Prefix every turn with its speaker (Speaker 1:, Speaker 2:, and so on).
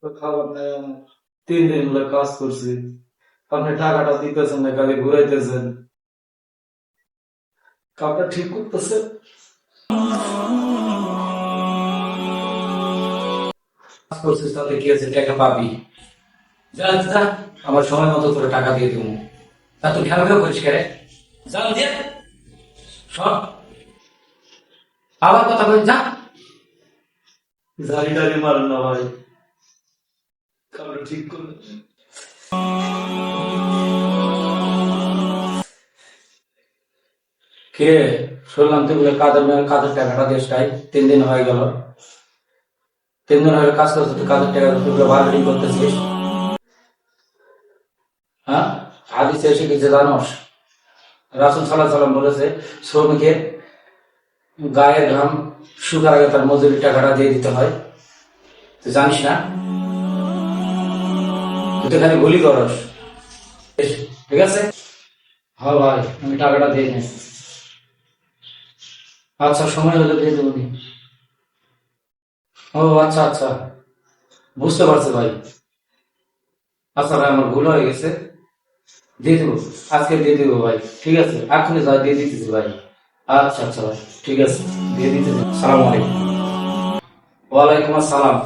Speaker 1: তো খাবার নাই আমার। 3 দিন হলো কাজ করছি, আপনি টাকাটা দিতেছেন না, খালি ঘুরাইতেছেন। কাপটা ঠিক করতেছে। কাজ করছিস তাতে কি আছে, টাকা পাবি। যা যা, আমার সময় মতো তোর টাকা দিয়ে দেবো। তা তুই খেলা খেলা করিস কেন? যা দিয়ে সব আবার কথা বলি, যা। জারি টারি মারেন না ভাই, কাপড় ঠিক করলে। কে? শুনলাম তুই বলে কাজের টাকাটা দিস তাই, 3 দিন হয়ে গেল। 3 দিন হয়ে কাজ করছিস, তুই কাজের টাকা তুই বলে বার্গেনিং করতেছিস। হ্যাঁ, হাদিসে এসে কিছু জানোস? রাসূল সাল্লাল্লাহু আলাইহি সাল্লাম বলেছে, শ্রমিকের গায়ের ঘাম শুকার আগে তার মজুরির টাকাটা দিয়ে দিতে হয়। তুই জানিস না? তুই তো খালি গুলি করস। ঠিক আছে, হ্যাঁ ভাই, আমি টাকাটা দিয়ে নেই। আচ্ছা, সময় হলে দিয়ে দেবো নি। ও আচ্ছা আচ্ছা, বুঝতে পারছি ভাই। আচ্ছা ভাই, আমার ভুল হয়ে গেছে, দিয়ে দেবো। আজকে দিয়ে দেবো ভাই, ঠিক আছে, এখনই যা দিয়ে দিতেছি ভাই। আচ্ছা আচ্ছা ভাই, ঠিক আছে, দিয়ে দিতেছি। সালাম আলাইকুম। ওয়ালাইকুম আসসালাম।